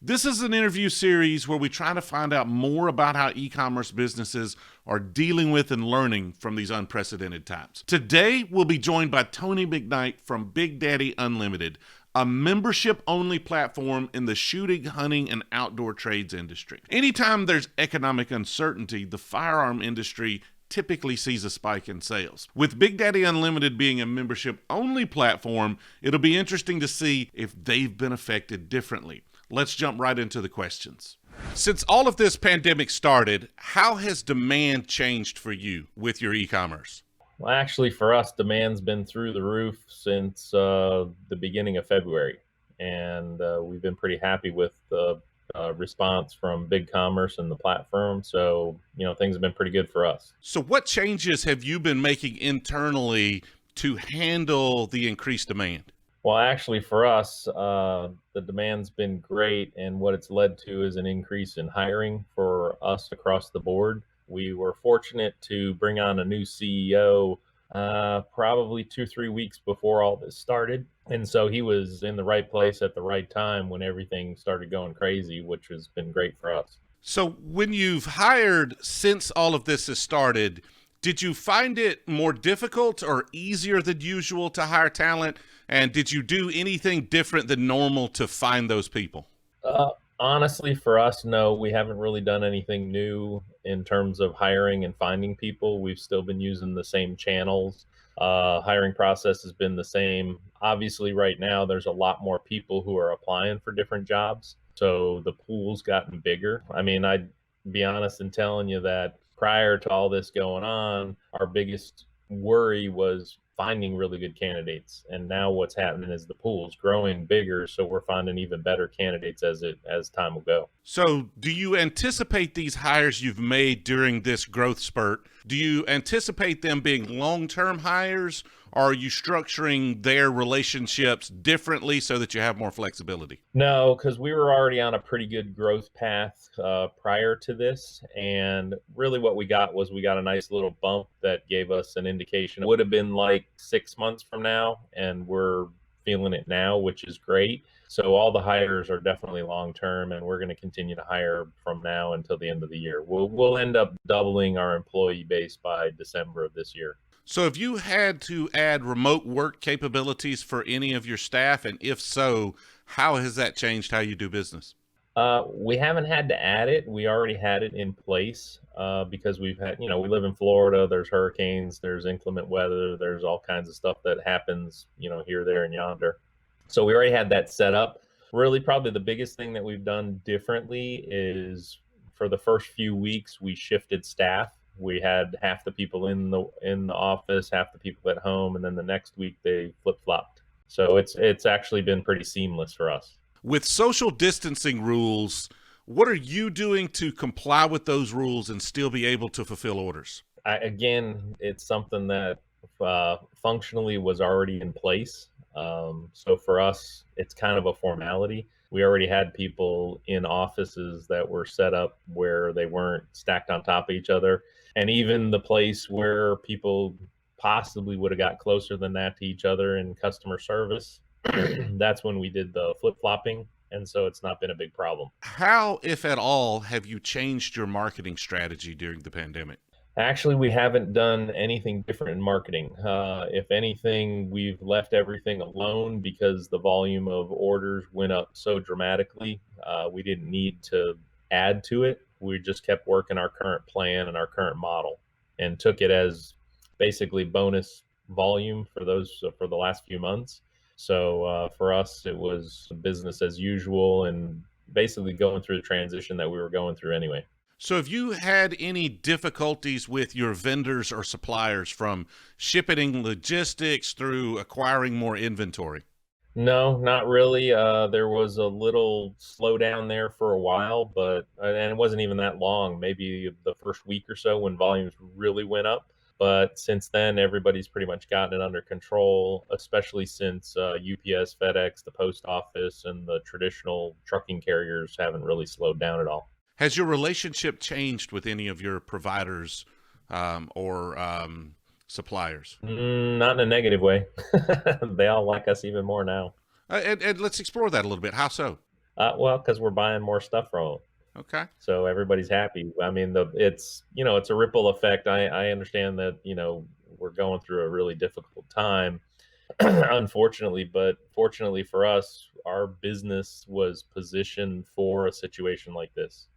This is an interview series where we try to find out more about how e-commerce businesses are dealing with and learning from these unprecedented times. Today, we'll be joined by Tony McKnight from Big Daddy Unlimited, a membership-only platform in the shooting, hunting, and outdoor trades industry. Anytime there's economic uncertainty, the firearm industry typically sees a spike in sales. With Big Daddy Unlimited being a membership-only platform, it'll be interesting to see if they've been affected differently. Let's jump right into the questions. Since all of this pandemic started, how has demand changed for you with your e-commerce? Well, actually, for us, demand's been through the roof since the beginning of February, and we've been pretty happy with the response from Big Commerce and the platform. So, things have been pretty good for us. So what changes have you been making internally to handle the increased demand? Well, actually, for us, the demand's been great, and what it's led to is an increase in hiring for us across the board. We were fortunate to bring on a new CEO probably 2-3 weeks before all this started. And so he was in the right place at the right time when everything started going crazy, which has been great for us. So when you've hired since all of this has started, did you find it more difficult or easier than usual to hire talent? And did you do anything different than normal to find those people? Honestly, for us, no, we haven't really done anything new in terms of hiring and finding people. We've still been using the same channels. Hiring process has been the same. Obviously, right now, there's a lot more people who are applying for different jobs. So the pool's gotten bigger. I mean, I'd be honest in telling you that prior to all this going on, our biggest worry was finding really good candidates. And now what's happening is the pool's growing bigger, so we're finding even better candidates as time will go. So do you anticipate these hires you've made during this growth spurt, do you anticipate them being long-term hires, or are you structuring their relationships differently so that you have more flexibility? No, because we were already on a pretty good growth path prior to this. And really what we got a nice little bump that gave us an indication. It would have been like 6 months from now, and we're feeling it now, which is great. So all the hires are definitely long-term, and we're going to continue to hire from now until the end of the year. We'll end up doubling our employee base by December of this year. So have you had to add remote work capabilities for any of your staff? And if so, how has that changed how you do business? We haven't had to add it. We already had it in place because we've had, we live in Florida. There's hurricanes, there's inclement weather, there's all kinds of stuff that happens, here, there, and yonder. So we already had that set up. Really, probably the biggest thing that we've done differently is for the first few weeks, we shifted staff. We had half the people in the office, half the people at home, and then the next week they flip-flopped. So it's actually been pretty seamless for us. With social distancing rules, what are you doing to comply with those rules and still be able to fulfill orders? Again, it's something that functionally was already in place. So for us, it's kind of a formality. We already had people in offices that were set up where they weren't stacked on top of each other. And even the place where people possibly would have got closer than that to each other in customer service, that's when we did the flip-flopping. And so it's not been a big problem. How, if at all, have you changed your marketing strategy during the pandemic? Actually, we haven't done anything different in marketing. If anything, we've left everything alone because the volume of orders went up so dramatically. We didn't need to add to it. We just kept working our current plan and our current model and took it as basically bonus volume for the last few months. So for us, it was business as usual and basically going through the transition that we were going through anyway. So have you had any difficulties with your vendors or suppliers, from shipping logistics through acquiring more inventory? No, not really. There was a little slowdown there for a while, but and it wasn't even that long, maybe the first week or so when volumes really went up. But since then, everybody's pretty much gotten it under control, especially since UPS, FedEx, the post office, and the traditional trucking carriers haven't really slowed down at all. Has your relationship changed with any of your providers or suppliers? Not in a negative way. They all like us even more now. And let's explore that a little bit. How so? Well, because we're buying more stuff from them. Okay. So everybody's happy. I mean, it's it's a ripple effect. I understand that we're going through a really difficult time, unfortunately, but fortunately for us, our business was positioned for a situation like this.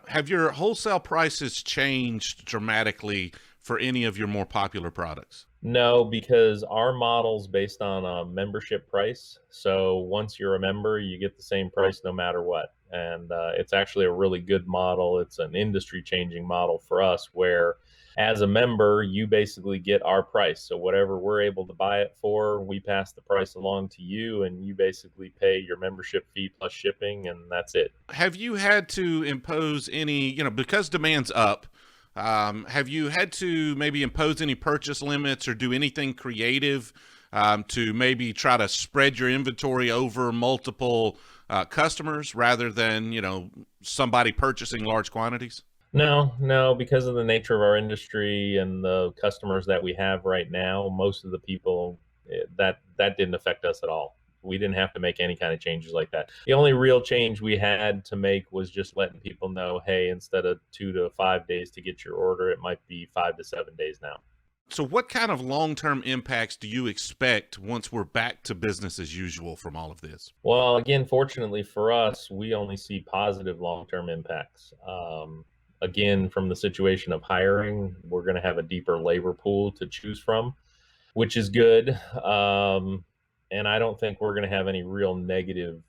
Have your wholesale prices changed dramatically for any of your more popular products? No, because our model's based on a membership price. So once you're a member, you get the same price no matter what. And it's actually a really good model. It's an industry changing model for us where, as a member, you basically get our price. So whatever we're able to buy it for, we pass the price along to you, and you basically pay your membership fee plus shipping, and that's it. Have you had to impose any, because demand's up, have you had to maybe impose any purchase limits or do anything creative to maybe try to spread your inventory over multiple customers rather than, somebody purchasing large quantities? No, no, because of the nature of our industry and the customers that we have right now, most of the people that didn't affect us at all. We didn't have to make any kind of changes like that. The only real change we had to make was just letting people know, hey, instead of 2 to 5 days to get your order, it might be 5 to 7 days now. So, what kind of long term impacts do you expect once we're back to business as usual from all of this? Well, again, fortunately for us, we only see positive long-term impacts. Again, from the situation of hiring, we're going to have a deeper labor pool to choose from, which is good. And I don't think we're going to have any real negative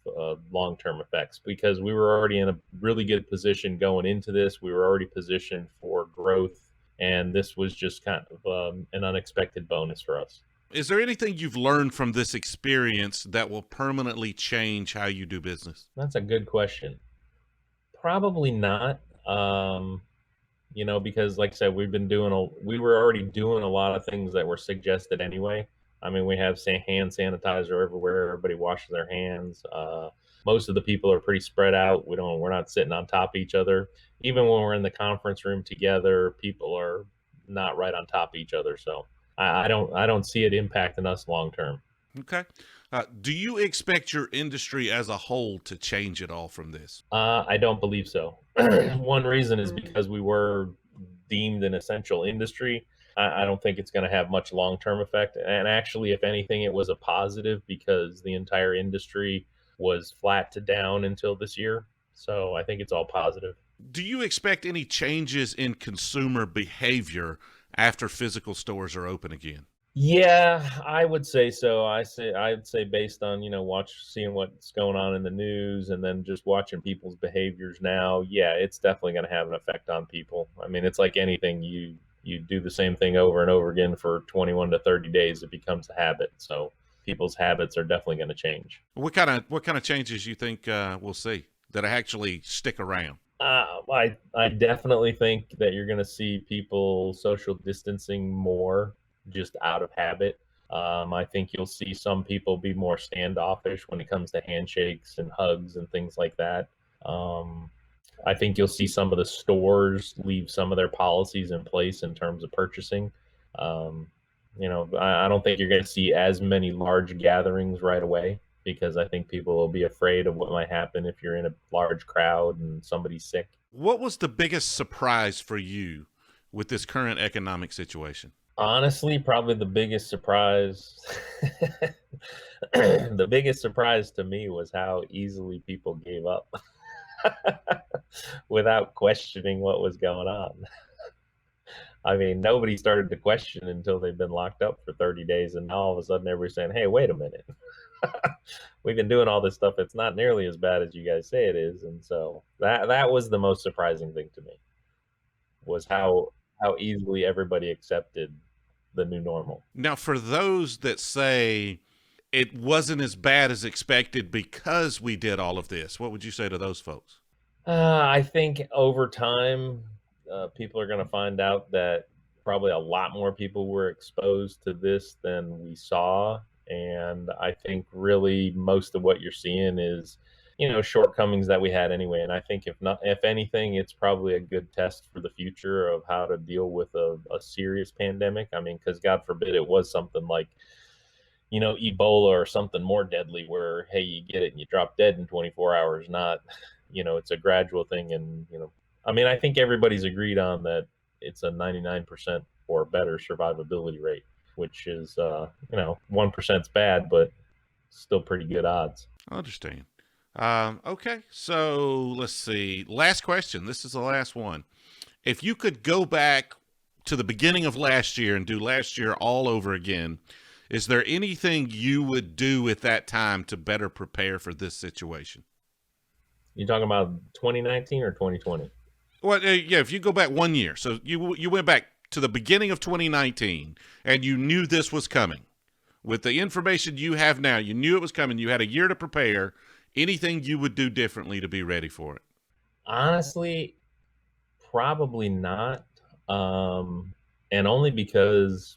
long-term effects because we were already in a really good position going into this. We were already positioned for growth, and this was just kind of an unexpected bonus for us. Is there anything you've learned from this experience that will permanently change how you do business? That's a good question. Probably not. Because like I said, we were already doing a lot of things that were suggested anyway. I mean, we have hand sanitizer everywhere. Everybody washes their hands. Most of the people are pretty spread out. We're not sitting on top of each other. Even when we're in the conference room together, people are not right on top of each other. So I don't see it impacting us long term. Okay. Do you expect your industry as a whole to change at all from this? I don't believe so. One reason is because we were deemed an essential industry. I don't think it's going to have much long term effect. And actually, if anything, it was a positive because the entire industry was flat to down until this year. So I think it's all positive. Do you expect any changes in consumer behavior after physical stores are open again? Yeah, I would say so. I'd say based on, seeing what's going on in the news and then just watching people's behaviors now, yeah, it's definitely going to have an effect on people. I mean, it's like anything you do the same thing over and over again for 21 to 30 days, it becomes a habit. So people's habits are definitely going to change. What kind of changes you think we'll see that actually stick around? I definitely think that you're going to see people social distancing more just out of habit. I think you'll see some people be more standoffish when it comes to handshakes and hugs and things like that. Um, I think you'll see some of the stores leave some of their policies in place in terms of purchasing. Um, I don't think you're going to see as many large gatherings right away because I think people will be afraid of what might happen if you're in a large crowd and somebody's sick. What was the biggest surprise for you with this current economic situation? Honestly, probably the biggest surprise the biggest surprise to me was how easily people gave up without questioning what was going on. I mean, nobody started to question until they've been locked up for 30 days, and now all of a sudden everybody's saying, "Hey, wait a minute. We've been doing all this stuff. It's not nearly as bad as you guys say it is." And so that was the most surprising thing to me was how easily everybody accepted the new normal. Now, for those that say it wasn't as bad as expected because we did all of this, what would you say to those folks? I think over time, people are going to find out that probably a lot more people were exposed to this than we saw. And I think really most of what you're seeing is, shortcomings that we had anyway. And I think if anything, it's probably a good test for the future of how to deal with a serious pandemic. I mean, because God forbid it was something like, Ebola or something more deadly where, hey, you get it and you drop dead in 24 hours, not, it's a gradual thing. And, I mean, I think everybody's agreed on that it's a 99% or better survivability rate, which is, 1% is bad, but still pretty good odds. I understand. Okay, so let's see. Last question. This is the last one. If you could go back to the beginning of last year and do last year all over again, is there anything you would do at that time to better prepare for this situation? You talking about 2019 or 2020? Well, yeah, if you go back 1 year, so you went back to the beginning of 2019 and you knew this was coming. With the information you have now, you knew it was coming. You had a year to prepare. Anything you would do differently to be ready for it? Honestly, probably not. And only because,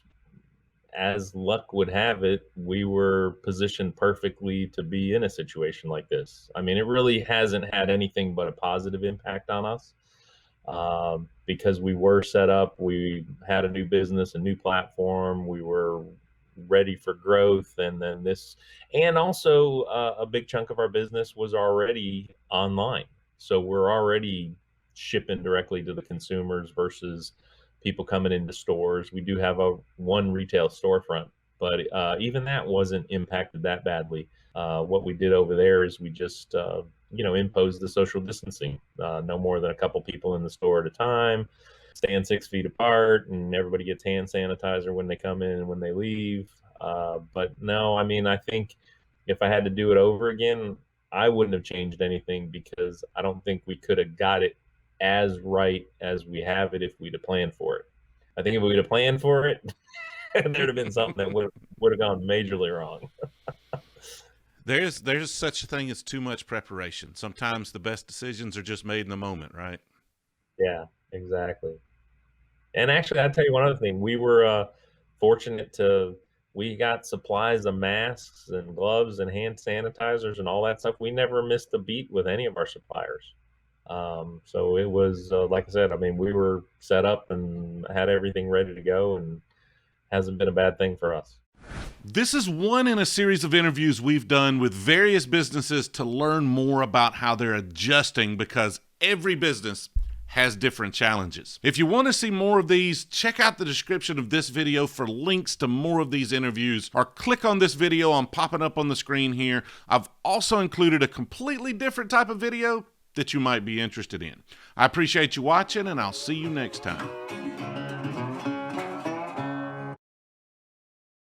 as luck would have it, we were positioned perfectly to be in a situation like this. I mean, it really hasn't had anything but a positive impact on us, because we were set up. We had a new business, a new platform. We were ready for growth. And then this, and also a big chunk of our business was already online. So we're already shipping directly to the consumers versus people coming into stores. We do have a one retail storefront, but even that wasn't impacted that badly. What we did over there is we just, imposed the social distancing, no more than a couple people in the store at a time, stand 6 feet apart, and everybody gets hand sanitizer when they come in and when they leave. But no, I mean, I think if I had to do it over again, I wouldn't have changed anything, because I don't think we could have got it as right as we have it if we'd have planned for it. I think if we'd have planned for it, there'd have been something that would have gone majorly wrong. There's such a thing as too much preparation. Sometimes the best decisions are just made in the moment, right? Yeah, exactly. And actually, I'll tell you one other thing. We were fortunate to, we got supplies of masks and gloves and hand sanitizers and all that stuff. We never missed a beat with any of our suppliers. So it was, like I said, I mean, we were set up and had everything ready to go, and hasn't been a bad thing for us. This is one in a series of interviews we've done with various businesses to learn more about how they're adjusting, because every business has different challenges. If you want to see more of these, check out the description of this video for links to more of these interviews, or click on this video I'm popping up on the screen here. I've also included a completely different type of video that you might be interested in. I appreciate you watching, and I'll see you next time.